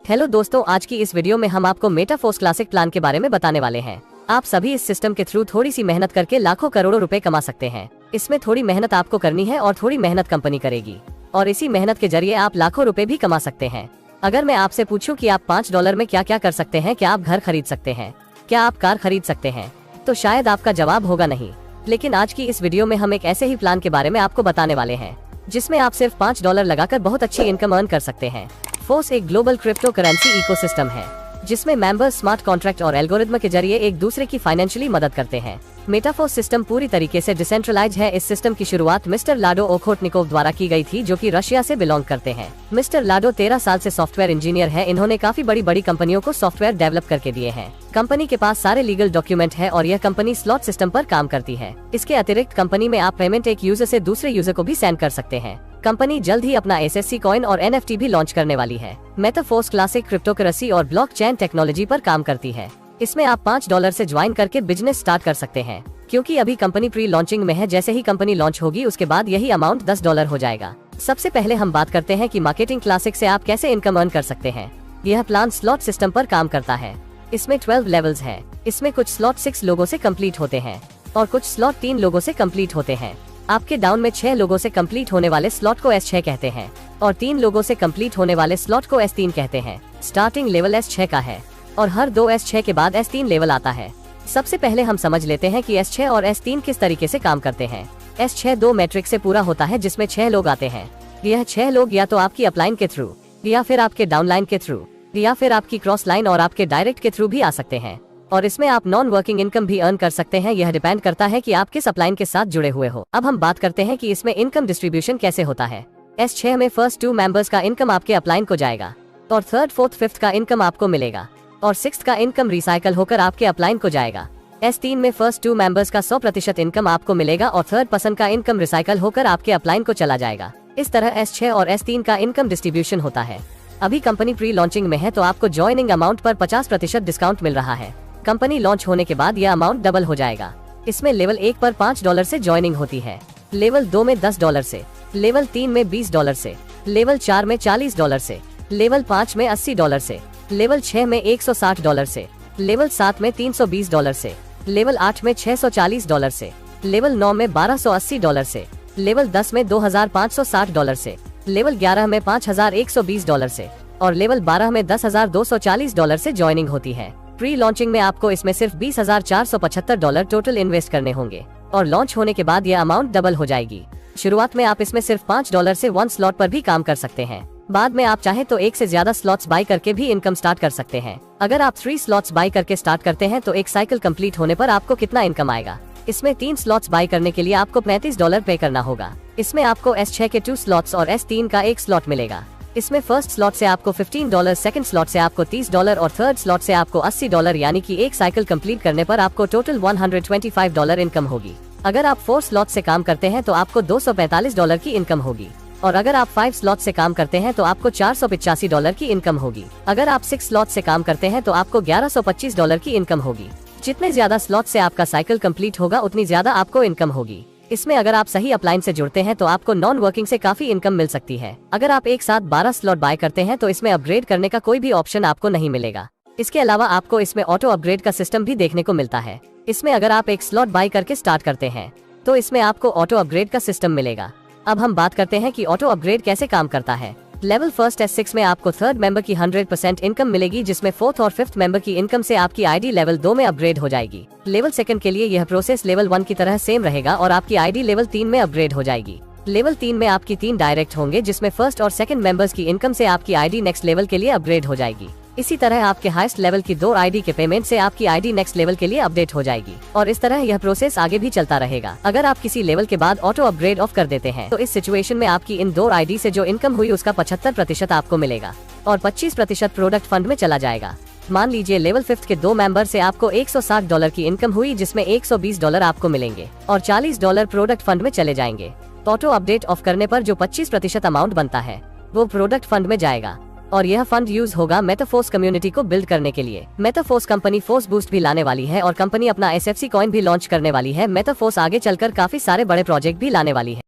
Hello दोस्तों, आज की इस वीडियो में हम आपको मेटाफोर्स क्लासिक प्लान के बारे में बताने वाले हैं। आप सभी इस सिस्टम के थ्रू थोड़ी सी मेहनत करके लाखों करोड़ों रुपए कमा सकते हैं। इसमें थोड़ी मेहनत आपको करनी है और थोड़ी मेहनत कंपनी करेगी, और इसी मेहनत के जरिए आप लाखों रुपए भी कमा सकते हैं। अगर मैं आपसे पूछूं कि आप $5 में क्या क्या कर सकते हैं, क्या आप घर खरीद सकते हैं, क्या आप कार खरीद सकते हैं, तो शायद आपका जवाब होगा नहीं। लेकिन आज की इस वीडियो में हम एक ऐसे ही प्लान के बारे में आपको बताने वाले हैं जिसमें आप सिर्फ $5 लगाकर बहुत अच्छी इनकम अर्न कर सकते हैं। फोर्स एक ग्लोबल क्रिप्टो करेंसी इकोसिस्टम है जिसमें मेंबर्स स्मार्ट कॉन्ट्रैक्ट और एल्गोरिथम के जरिए एक दूसरे की फाइनेंशियली मदद करते हैं। मेटाफोर्स सिस्टम पूरी तरीके से डिसेंट्रलाइज है। इस सिस्टम की शुरुआत मिस्टर लाडो ओखोटनिकोव द्वारा की गई थी, जो कि रशिया से बिलोंग करते हैं। मिस्टर लाडो 13 साल से सॉफ्टवेयर इंजीनियर है। इन्होंने काफी बड़ी कंपनियों को सॉफ्टवेयर डेवलप करके दिए हैं। कंपनी के पास सारे लीगल डॉक्यूमेंट है और यह कंपनी स्लॉट सिस्टम पर काम करती है। इसके अतिरिक्त कंपनी में आप पेमेंट एक यूजर से दूसरे यूजर को भी सेंड कर सकते हैं। कंपनी जल्द ही अपना SSC कॉइन और NFT भी लॉन्च करने वाली है। मेटाफोर्स क्लासिक क्रिप्टोकरेंसी और ब्लॉकचेन टेक्नोलॉजी पर काम करती है। इसमें आप $5 से ज्वाइन करके बिजनेस स्टार्ट कर सकते हैं। क्योंकि अभी कंपनी प्री लॉन्चिंग में है, जैसे ही कंपनी लॉन्च होगी उसके बाद यही अमाउंट $10 हो जाएगा। सबसे पहले हम बात करते हैं कि मार्केटिंग क्लासिक से आप कैसे इनकम अर्न कर सकते हैं। यह प्लान स्लॉट सिस्टम पर काम करता है। इसमें 12 लेवल्स है। इसमें कुछ स्लॉट 6 लोगों से कंप्लीट होते हैं और कुछ स्लॉट 3 लोगों से कंप्लीट होते हैं। आपके डाउन में 6 लोगों से कंप्लीट होने वाले स्लॉट को S6 कहते हैं और 3 लोगों से कंप्लीट होने वाले स्लॉट को S3 कहते हैं। स्टार्टिंग लेवल S6 का है और हर 2 S6 के बाद S3 लेवल आता है। सबसे पहले हम समझ लेते हैं कि S6 और S3 किस तरीके से काम करते हैं। S6 2 मैट्रिक्स से पूरा होता है जिसमें 6 लोग आते हैं। यह 6 लोग या तो आपकी अपलाइन के थ्रू, या फिर आपके डाउनलाइन के थ्रू, या फिर आपकी क्रॉस लाइन और आपके डायरेक्ट के थ्रू भी आ सकते हैं। और इसमें आप नॉन वर्किंग इनकम भी अर्न कर सकते हैं। यह डिपेंड करता है कि आप किस अपलाइन के साथ जुड़े हुए हो। अब हम बात करते हैं कि इसमें इनकम डिस्ट्रीब्यूशन कैसे होता है। S6 में फर्स्ट 2 मेंबर्स का इनकम आपके अपलाइन को जाएगा और थर्ड, फोर्थ, फिफ्थ का इनकम आपको मिलेगा और सिक्स्थ का इनकम रिसाइकल होकर आपके अपलाइन को जाएगा। S3 में फर्स्ट 2 मेंबर्स का 100% इनकम आपको मिलेगा और थर्ड पर्सन का इनकम रिसाइकल होकर आपके अपलाइन को चला जाएगा। इस तरह S6 और S3 का इनकम डिस्ट्रीब्यूशन होता है। अभी कंपनी प्री लॉन्चिंग में है तो आपको ज्वाइनिंग अमाउंट पर 50% डिस्काउंट मिल रहा है। कंपनी लॉन्च होने के बाद यह अमाउंट डबल हो जाएगा। इसमें लेवल 1 पर $5 से ज्वाइनिंग होती है, लेवल 2 में $10 से, लेवल 3 में $20 से, लेवल 4 में $40 से, लेवल 5 में $80 से, लेवल 6 में $160 से, लेवल 7 में $320 से, लेवल 8 में $640 से, लेवल 9 में $1280 से, लेवल 10 में $2560 से, लेवल 11 में $5120 से और लेवल 12 में $10,240 से ज्वाइनिंग होती है। प्री लॉन्चिंग में आपको इसमें सिर्फ $20,475 टोटल इन्वेस्ट करने होंगे और लॉन्च होने के बाद यह अमाउंट डबल हो जाएगी। शुरुआत में आप इसमें सिर्फ $5 से 1 स्लॉट पर भी काम कर सकते हैं। बाद में आप चाहे तो 1 से ज्यादा स्लॉट्स बाय करके भी इनकम स्टार्ट कर सकते हैं। अगर आप 3 स्लॉट्स बाय करके स्टार्ट करते हैं तो एक साइकिल कंप्लीट होने पर आपको कितना इनकम आएगा। इसमें 3 स्लॉट्स बाय करने के लिए आपको $35 पे करना होगा। इसमें आपको S6 के 2 स्लॉट्स और S3 का 1 स्लॉट मिलेगा। इसमें फर्स्ट स्लॉट से आपको $15, सेकंड स्लॉट से आपको $30 और थर्ड स्लॉट से आपको $80, यानी कि एक साइकिल कंप्लीट करने पर आपको टोटल $125 इनकम होगी। अगर आप 4 स्लॉट से काम करते हैं तो आपको $245 की इनकम होगी और अगर आप 5 स्लॉट से काम करते हैं तो आपको $485 की इनकम होगी। अगर आप 6 स्लॉट से काम करते हैं तो आपको $1125 की इनकम होगी। जितने ज्यादा स्लॉट से आपका साइकिल कंप्लीट होगा उतनी ज्यादा आपको इनकम होगी। इसमें अगर आप सही अपलाइन से जुड़ते हैं तो आपको नॉन वर्किंग से काफी इनकम मिल सकती है। अगर आप एक साथ 12 स्लॉट बाय करते हैं तो इसमें अपग्रेड करने का कोई भी ऑप्शन आपको नहीं मिलेगा। इसके अलावा आपको इसमें ऑटो अपग्रेड का सिस्टम भी देखने को मिलता है। इसमें अगर आप एक स्लॉट बाय करके स्टार्ट करते हैं तो इसमें आपको ऑटो अपग्रेड का सिस्टम मिलेगा। अब हम बात करते हैं कि ऑटो अपग्रेड कैसे काम करता है। लेवल फर्स्ट S6 में आपको थर्ड मेंबर की 100% इनकम मिलेगी, जिसमें फोर्थ और फिफ्थ मेंबर की इनकम से आपकी ID लेवल 2 में अपग्रेड हो जाएगी। लेवल सेकंड के लिए यह प्रोसेस लेवल 1 की तरह सेम रहेगा और आपकी ID लेवल 3 में अपग्रेड हो जाएगी। लेवल 3 में आपकी 3 डायरेक्ट होंगे, जिसमें फर्स्ट और सेकंड मेंबर्स की इनकम से आपकी ID नेक्स्ट लेवल के लिए अपग्रेड हो जाएगी। इसी तरह आपके हाईएस्ट लेवल की 2 ID के पेमेंट से आपकी ID नेक्स्ट लेवल के लिए अपडेट हो जाएगी और इस तरह यह प्रोसेस आगे भी चलता रहेगा। अगर आप किसी लेवल के बाद ऑटो अपग्रेड ऑफ कर देते हैं तो इस सिचुएशन में आपकी इन 2 ID से जो इनकम हुई उसका 75% आपको मिलेगा और 25% प्रोडक्ट फंड में चला जाएगा। मान लीजिए लेवल 5 के 2 मेंबर से आपको $160 की इनकम हुई, जिसमें $120 आपको मिलेंगे और $40 प्रोडक्ट फंड में चले जाएंगे। ऑटो अपडेट ऑफ करने पर जो 25% अमाउंट बनता है वो प्रोडक्ट फंड में जाएगा और यह फंड यूज होगा मेटाफोर्स कम्युनिटी को बिल्ड करने के लिए। मेटाफोर्स कंपनी फोर्स बूस्ट भी लाने वाली है और कंपनी अपना SFC कॉइन भी लॉन्च करने वाली है। मेटाफोर्स आगे चलकर काफी सारे बड़े प्रोजेक्ट भी लाने वाली है।